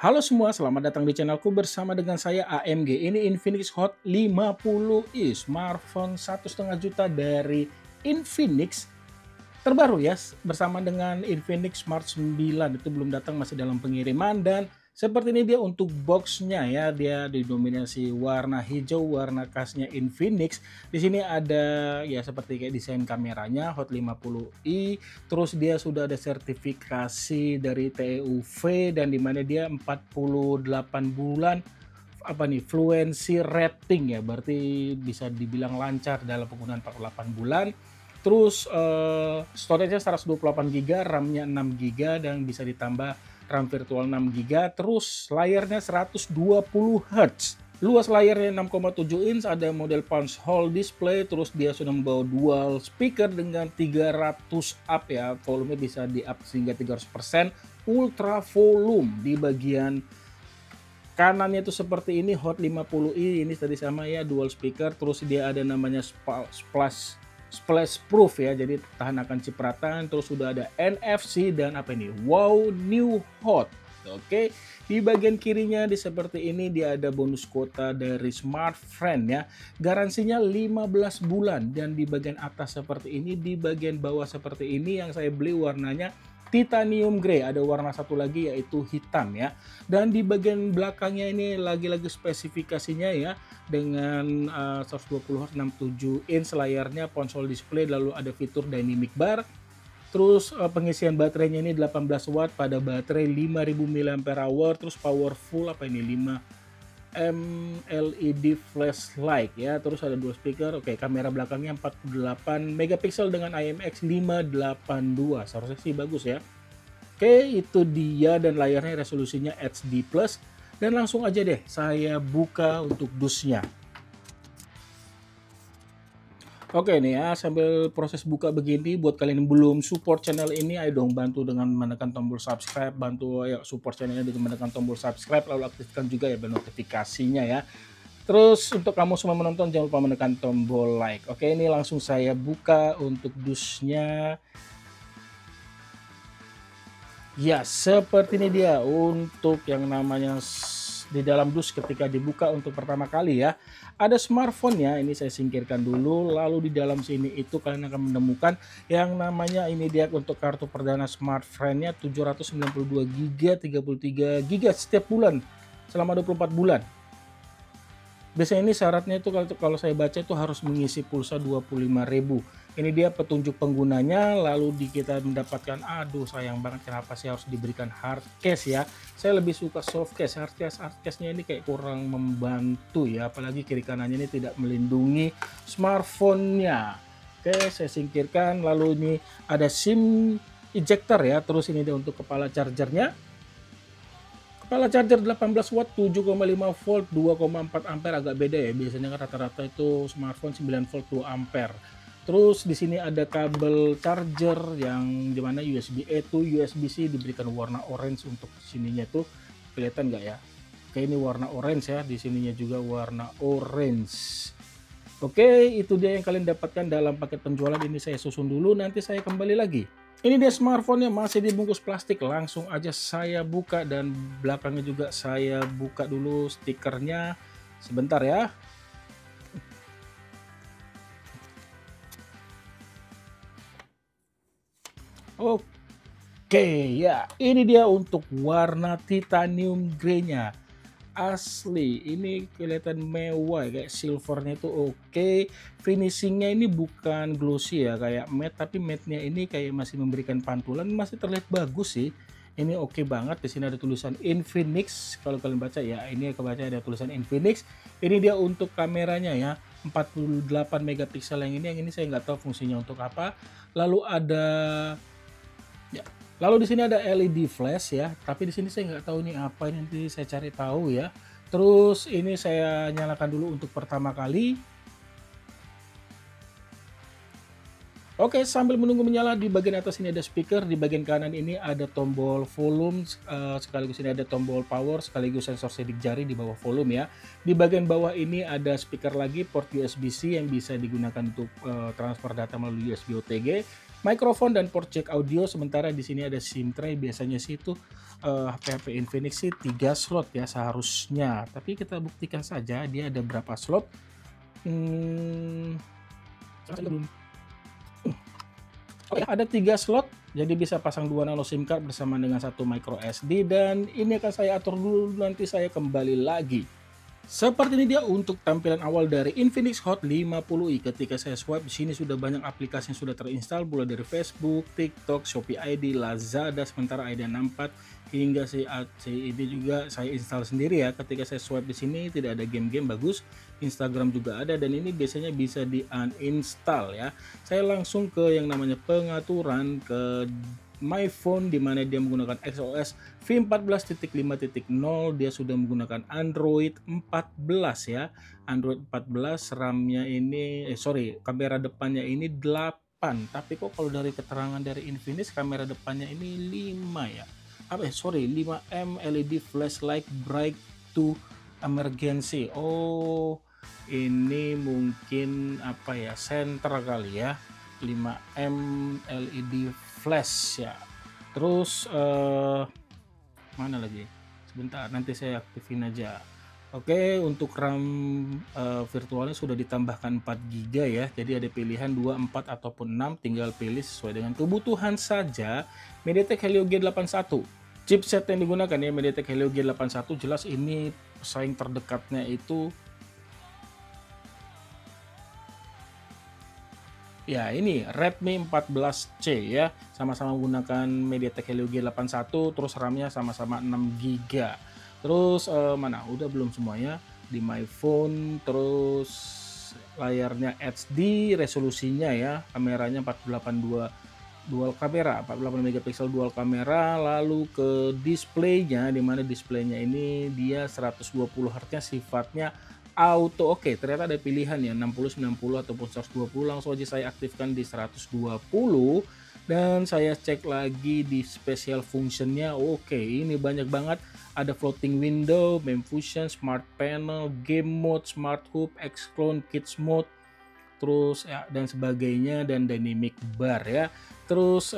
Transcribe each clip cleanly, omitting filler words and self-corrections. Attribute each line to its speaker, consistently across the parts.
Speaker 1: Halo semua, selamat datang di channelku bersama dengan saya AMG. Ini Infinix Hot 50i, smartphone 1,5 juta dari Infinix terbaru ya, bersama dengan Infinix Smart 9. Itu belum datang, masih dalam pengiriman. Dan seperti ini dia untuk boxnya ya, dia didominasi warna hijau, warna khasnya Infinix. Di sini ada ya seperti kayak desain kameranya Hot 50i, terus dia sudah ada sertifikasi dari TEUV, dan dimana dia 48 bulan apa nih, fluency rating ya, berarti bisa dibilang lancar dalam penggunaan 48 bulan. Terus storage-nya 128 GB, RAM-nya 6 GB, dan bisa ditambah RAM virtual 6 GB. Terus layarnya 120 Hz. Luas layarnya 6,7 inch, ada model punch hole display, terus dia sudah membawa dual speaker dengan 300 up ya, volume bisa di up hingga 300%, ultra volume. Di bagian kanannya itu seperti ini, Hot 50i ini tadi sama ya, dual speaker, terus dia ada namanya splash proof ya, jadi tahan akan cipratan. Terus sudah ada NFC dan apa ini, wow new hot. Oke, di bagian kirinya di seperti ini dia ada bonus kuota dari Smartfren ya, garansinya 15 bulan. Dan di bagian atas seperti ini, di bagian bawah seperti ini, yang saya beli warnanya titanium grey, ada warna satu lagi yaitu hitam ya. Dan di bagian belakangnya ini lagi-lagi spesifikasinya ya, dengan 120 Hz, 67 inch layarnya, konsol display, lalu ada fitur dynamic bar. Terus pengisian baterainya ini 18 watt pada baterai 5000 mAh, terus powerful apa ini, 5 LED flashlight ya. Terus ada dua speaker. Oke, kamera belakangnya 48 megapiksel dengan IMX582. Seharusnya sih bagus ya. Oke, itu dia, dan layarnya resolusinya HD+. Dan langsung aja deh saya buka untuk dusnya. Oke nih ya, sambil proses buka begini, buat kalian yang belum support channel ini, ayo dong bantu dengan menekan tombol subscribe, bantu ya support channelnya dengan menekan tombol subscribe, lalu aktifkan juga ya bel notifikasinya ya. Terus untuk kamu semua menonton, jangan lupa menekan tombol like. Oke, ini langsung saya buka untuk dusnya. Ya, seperti ini dia untuk yang namanya di dalam dus ketika dibuka untuk pertama kali ya. Ada smartphone ya, ini saya singkirkan dulu. Lalu di dalam sini itu kalian akan menemukan yang namanya, ini dia untuk kartu perdana Smartfren-nya, 792 GB, 33 GB setiap bulan selama 24 bulan. Biasanya ini syaratnya itu kalau saya baca itu harus mengisi pulsa 25.000. Ini dia petunjuk penggunanya, lalu kita mendapatkan, aduh sayang banget kenapa sih harus diberikan hard case ya. Saya lebih suka soft case, hard case-nya ini kayak kurang membantu ya, apalagi kiri kanannya ini tidak melindungi smartphone-nya. Oke, saya singkirkan. Lalu ini ada SIM ejector ya, terus ini dia untuk kepala chargernya. Kepala charger 18 watt, 7,5 volt, 2,4 ampere, agak beda ya. Biasanya kan rata-rata itu smartphone 9 volt 2 ampere. Terus di sini ada kabel charger yang dimana USB-A to USB-C, diberikan warna orange untuk sininya tuh, kelihatan nggak ya? Oke, ini warna orange ya, di sininya juga warna orange. Oke, itu dia yang kalian dapatkan dalam paket penjualan ini. Saya susun dulu, nanti saya kembali lagi. Ini dia smartphone-nya, masih dibungkus plastik. Langsung aja saya buka, dan belakangnya juga saya buka dulu stikernya. Sebentar ya. Oke ya, ini dia untuk warna titanium grey-nya. Asli, ini kelihatan mewah kayak silvernya itu oke. Finishingnya ini bukan glossy ya kayak matte, tapi matte-nya ini kayak masih memberikan pantulan, masih terlihat bagus sih. Ini oke banget. Di sini ada tulisan Infinix, kalau kalian baca ya, ini kebaca ada tulisan Infinix. Ini dia untuk kameranya ya, 48 megapiksel. Yang ini saya nggak tahu fungsinya untuk apa. Lalu ada ya, lalu di sini ada LED flash ya, tapi di sini saya nggak tahu ini apa, ini nanti saya cari tahu ya. Terus ini saya nyalakan dulu untuk pertama kali. Oke, sambil menunggu menyala, di bagian atas ini ada speaker, di bagian kanan ini ada tombol volume, sekaligus ini ada tombol power, sekaligus sensor sidik jari di bawah volume ya. Di bagian bawah ini ada speaker lagi, port USB-C yang bisa digunakan untuk transfer data melalui USB OTG. mikrofon dan port jack audio. Sementara di sini ada SIM tray. Biasanya sih itu HP-HP Infinix sih 3 slot ya seharusnya. Tapi kita buktikan saja dia ada berapa slot. Ada 3 slot, jadi bisa pasang 2 nano SIM card bersama dengan 1 micro SD, dan ini akan saya atur dulu, nanti saya kembali lagi. Seperti ini dia untuk tampilan awal dari Infinix Hot 50i. Ketika saya swipe di sini sudah banyak aplikasi yang sudah terinstall, mulai dari Facebook, TikTok, Shopee ID, Lazada, sementara ID 64 hingga ini juga saya install sendiri ya. Ketika saya swipe di sini tidak ada game-game bagus. Instagram juga ada, dan ini biasanya bisa di uninstall ya. Saya langsung ke yang namanya pengaturan, ke My Phone, di mana dia menggunakan XOS V14.5.0. dia sudah menggunakan Android 14 ya. Android 14, RAM-nya ini kamera depannya ini 8. Tapi kok kalau dari keterangan dari Infinix kamera depannya ini 5 ya. 5M LED flashlight bright to emergency. Oh, ini mungkin apa ya, center kali ya. 5M LED flash ya. Terus mana lagi? Sebentar, nanti saya aktifin aja. Oke, untuk RAM virtualnya sudah ditambahkan 4 GB ya. Jadi ada pilihan 2, 4 ataupun 6, tinggal pilih sesuai dengan kebutuhan saja. MediaTek Helio G81. Chipset yang digunakan ya MediaTek Helio G81, jelas ini pesaing terdekatnya itu ya ini Redmi 14C ya, sama-sama menggunakan MediaTek Helio G81, terus RAM-nya sama-sama 6 GB. Terus mana? Udah belum semuanya di My Phone. Terus layarnya HD, resolusinya ya, kameranya 482 dual kamera, 48 megapiksel dual kamera. Lalu ke displaynya, dimana displaynya ini dia 120 Hz sifatnya auto. Oke, ternyata ada pilihan ya 60, 90 ataupun 120. Langsung aja saya aktifkan di 120 dan saya cek lagi di special functionnya. Oke, ini banyak banget, ada floating window, MAME Fusion, smart panel, game mode, smart hub, X-Clone, kids mode, terus ya dan sebagainya, dan dynamic bar ya. Terus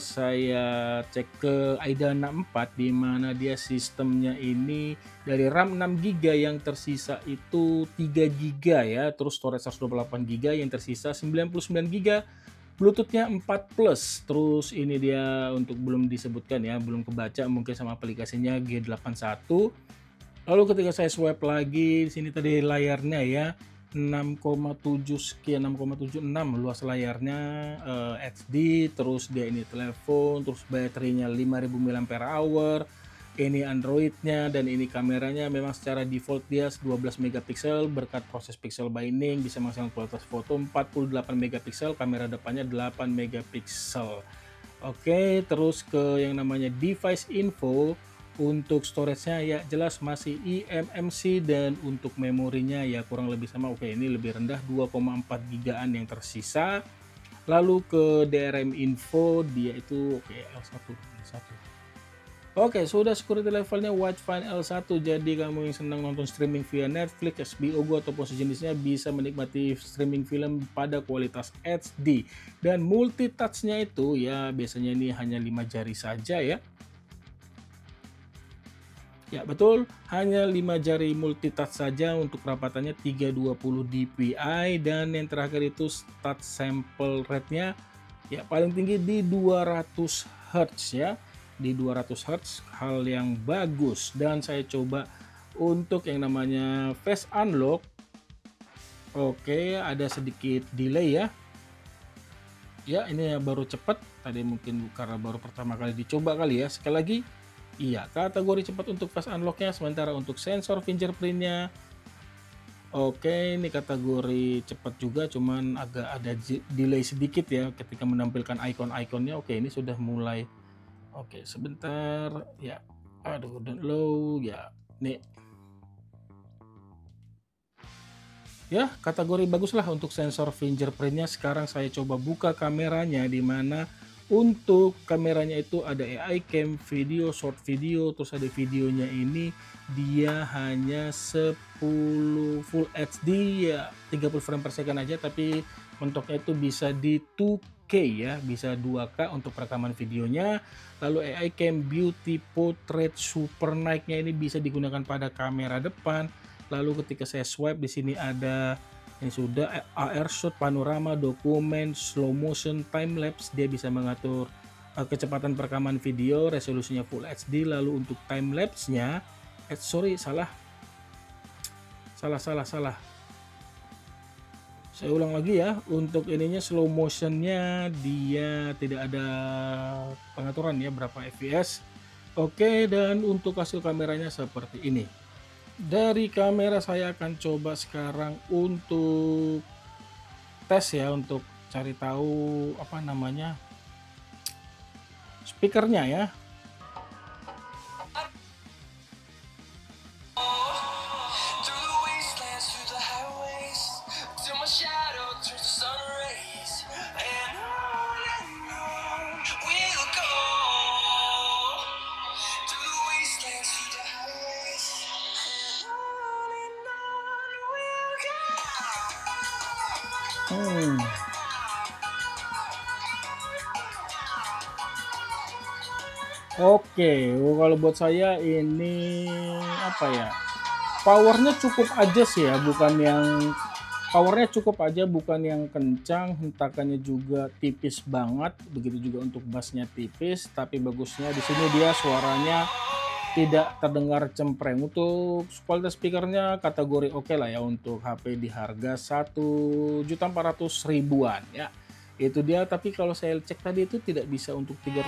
Speaker 1: saya cek ke AIDA 64, di mana dia sistemnya ini dari RAM 6 GB yang tersisa itu 3 GB ya, terus storage 128 GB yang tersisa 99 GB, Bluetoothnya 4 plus. Terus ini dia untuk belum disebutkan ya, belum kebaca mungkin sama aplikasinya G81. Lalu ketika saya swipe lagi di sini tadi layarnya ya 6,7 sekian, 6,76 luas layarnya, HD. Terus dia ini telepon, terus baterainya 5000 mAh, ini Androidnya, dan ini kameranya memang secara default dia 12 megapiksel berkat proses pixel binding, bisa menghasilkan kualitas foto 48 megapiksel, kamera depannya 8 megapiksel. Oke, terus ke yang namanya device info. Untuk storage-nya ya jelas masih eMMC, dan untuk memorinya ya kurang lebih sama. Oke, ini lebih rendah 2,4 GB yang tersisa. Lalu ke DRM info dia itu oke L1. Oke, sudah security levelnya Watch Fine L1. Jadi kamu yang senang nonton streaming via Netflix, HBO Go ataupun sejenisnya bisa menikmati streaming film pada kualitas HD. Dan multitouch-nya itu ya biasanya ini hanya 5 jari saja ya. Ya betul, hanya 5 jari multitouch saja. Untuk kerapatannya 320 dpi, dan yang terakhir itu touch sample rate-nya ya paling tinggi di 200 Hz ya, di 200 Hz, hal yang bagus. Dan saya coba untuk yang namanya face unlock. Oke, ada sedikit delay ya. Ya ini baru cepat, tadi mungkin karena baru pertama kali dicoba kali ya. Sekali lagi, iya, kategori cepat untuk face unlock-nya. Sementara untuk sensor fingerprint-nya, oke, ini kategori cepat juga, cuman agak ada delay sedikit ya ketika menampilkan icon-iconnya. Oke, ini sudah mulai. Oke, sebentar ya. Aduh, download ya. Nih. Ya, kategori bagus lah untuk sensor fingerprint-nya. Sekarang saya coba buka kameranya, di mana untuk kameranya itu ada AI cam, video, short video, terus ada videonya ini dia hanya 10 full HD ya, 30 frame per second aja, tapi mentoknya itu bisa di 4K ya, bisa 2K untuk rekaman videonya. Lalu AI Cam Beauty Portrait Super Night-nya ini bisa digunakan pada kamera depan. Lalu ketika saya swipe di sini ada ini sudah AR shot, panorama, dokumen, slow motion, time lapse. Dia bisa mengatur kecepatan perekaman video, resolusinya Full HD. Lalu untuk time lapse-nya, salah. Saya ulang lagi ya, untuk ininya slow motionnya dia tidak ada pengaturan ya berapa fps. Oke, dan untuk hasil kameranya seperti ini. Dari kamera saya akan coba sekarang untuk tes ya, untuk cari tahu apa namanya speakernya ya. Oke, kalau buat saya ini apa ya? Powernya cukup aja sih ya, powernya cukup aja, bukan yang kencang, hentakannya juga tipis banget. Begitu juga untuk bassnya tipis, tapi bagusnya di sini dia suaranya tidak terdengar cempreng. Untuk kualitas speakernya kategori oke lah ya untuk HP di harga 1.400.000-an ya. Itu dia, tapi kalau saya cek tadi itu tidak bisa untuk 300%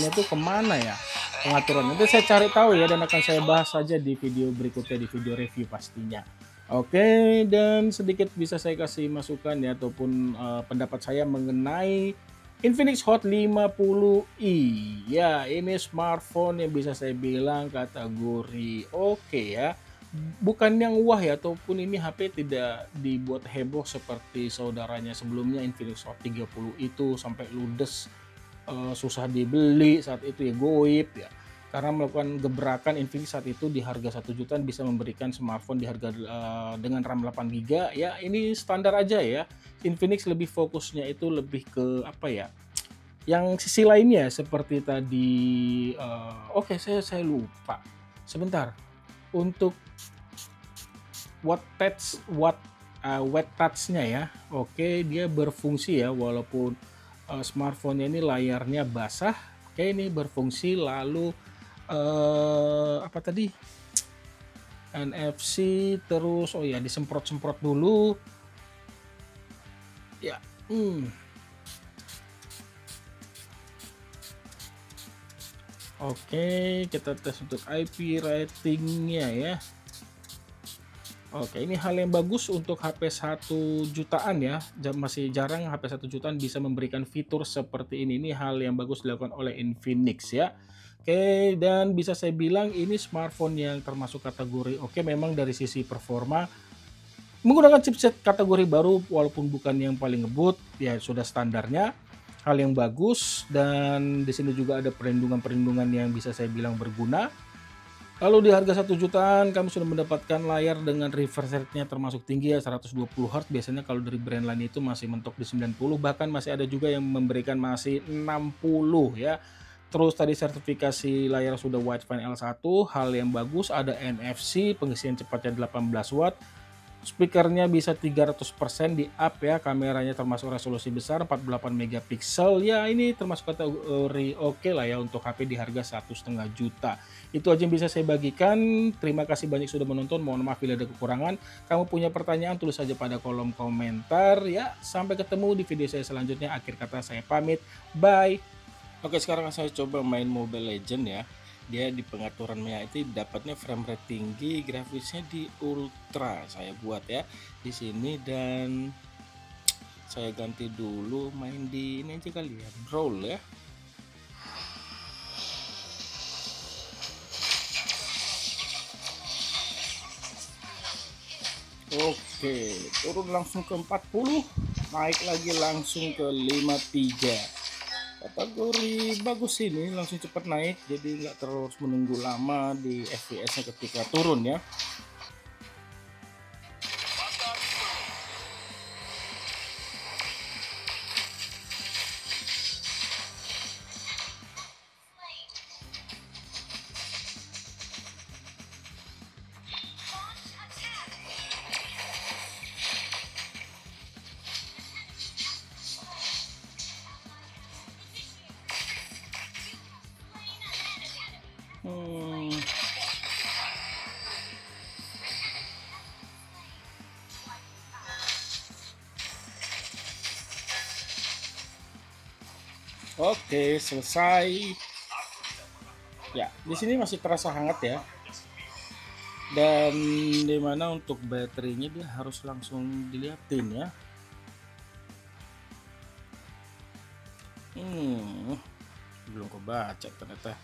Speaker 1: itu kemana ya pengaturan. Nanti saya cari tahu ya, dan akan saya bahas saja di video berikutnya, di video review pastinya. Oke, dan sedikit bisa saya kasih masukan ya, ataupun pendapat saya mengenai Infinix Hot 50i. Ya, ini smartphone yang bisa saya bilang kategori oke ya. Bukan yang wah ya, ataupun ini HP tidak dibuat heboh seperti saudaranya sebelumnya Infinix Hot 30 itu sampai ludes, susah dibeli saat itu ya, goib ya. Karena melakukan gebrakan, Infinix saat itu di harga 1 jutaan bisa memberikan smartphone di harga dengan RAM 8 GB ya. Ini standar aja ya. Infinix lebih fokusnya itu lebih ke apa ya, yang sisi lainnya seperti tadi. Oke, saya lupa sebentar. Untuk wet touch-nya ya, oke, dia berfungsi ya, walaupun smartphone-nya ini layarnya basah. Oke, ini berfungsi. Lalu apa tadi, NFC, terus oh ya disemprot-semprot dulu ya. Oke, kita tes untuk IP ratingnya ya. Oke, ini hal yang bagus untuk HP 1 jutaan ya. Masih jarang HP 1 jutaan bisa memberikan fitur seperti ini. Ini hal yang bagus dilakukan oleh Infinix ya. Oke, dan bisa saya bilang ini smartphone yang termasuk kategori oke memang dari sisi performa. Menggunakan chipset kategori baru walaupun bukan yang paling ngebut, ya sudah standarnya. Hal yang bagus, dan di sini juga ada perlindungan yang bisa saya bilang berguna. Lalu di harga 1 jutaan kami sudah mendapatkan layar dengan refresh rate-nya termasuk tinggi ya, 120 Hz. Biasanya kalau dari brand lain itu masih mentok di 90, bahkan masih ada juga yang memberikan masih 60 ya. Terus tadi sertifikasi layar sudah Widefine L1, hal yang bagus, ada NFC, pengisian cepatnya 18 watt. Speakernya bisa 300% di up ya, kameranya termasuk resolusi besar 48 megapiksel ya. Ini termasuk kategori oke lah ya untuk HP di harga 1,5 juta. Itu aja yang bisa saya bagikan. Terima kasih banyak sudah menonton, mohon maaf bila ada kekurangan. Kamu punya pertanyaan tulis saja pada kolom komentar ya. Sampai ketemu di video saya selanjutnya. Akhir kata saya pamit, bye. Oke, sekarang saya coba main Mobile Legend ya. Dia di pengaturannya itu dapatnya frame rate tinggi, grafisnya di ultra saya buat ya di sini, dan saya ganti dulu main di ini aja kali ya, brawl ya. Oke, turun langsung ke 40, naik lagi langsung ke 53. Kategori bagus ini, langsung cepat naik, jadi nggak terus menunggu lama di FPS-nya ketika turun ya. Oke, selesai. Ya, di sini masih terasa hangat ya. Dan dimana untuk baterainya dia harus langsung dilihatin ya. Belum kebaca ternyata.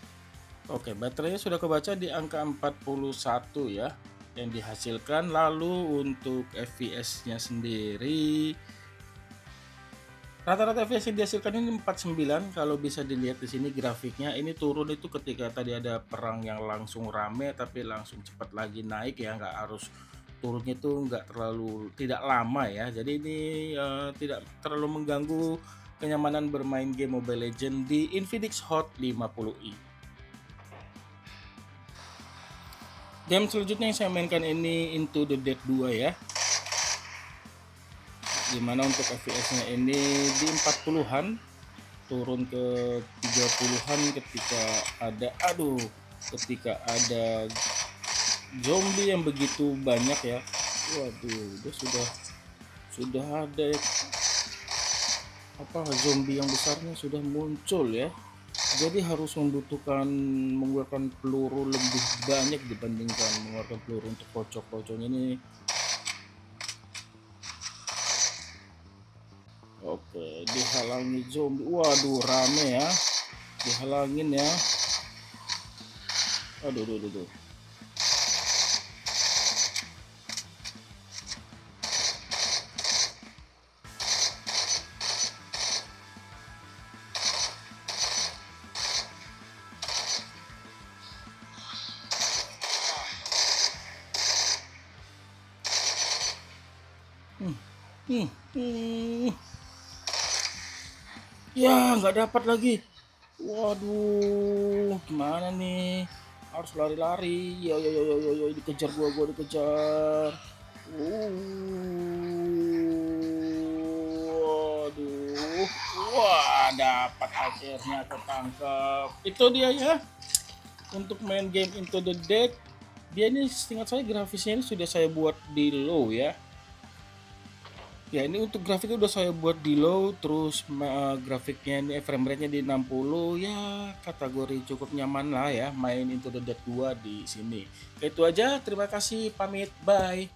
Speaker 1: Oke, baterainya sudah kebaca di angka 41 ya yang dihasilkan. Lalu untuk fps-nya sendiri, rata-rata fps yang dihasilkan ini 49. Kalau bisa dilihat di sini grafiknya, ini turun itu ketika tadi ada perang yang langsung rame tapi langsung cepat lagi naik ya, nggak harus turunnya itu nggak terlalu tidak lama ya. Jadi ini tidak terlalu mengganggu kenyamanan bermain game Mobile Legends di Infinix Hot 50i. Game selanjutnya yang saya mainkan ini Into the Dead 2 ya, dimana untuk fps-nya ini di 40-an turun ke 30-an ketika ada zombie yang begitu banyak ya. Waduh, dia sudah ada zombie yang besarnya sudah muncul ya. Jadi harus mengeluarkan peluru lebih banyak dibandingkan mengeluarkan peluru untuk pocong-pocongnya ini. Oke, dihalangi zombie. Waduh, rame ya. Dihalangin ya. Aduh. Ya, nggak dapat lagi. Waduh, gimana nih? Harus lari-lari. Yo, dikejar gua dikejar. Waduh. Wah, dapat akhirnya ketangkep. Itu dia ya. Untuk main game Into the Dead, dia ini seingat saya grafisnya ini sudah saya buat di low ya. Ya, ini untuk grafiknya udah saya buat di low, terus grafiknya ini frame rate-nya di 60 ya, kategori cukup nyaman lah ya main Into the Dead 2 di sini. Itu aja, terima kasih, pamit, bye.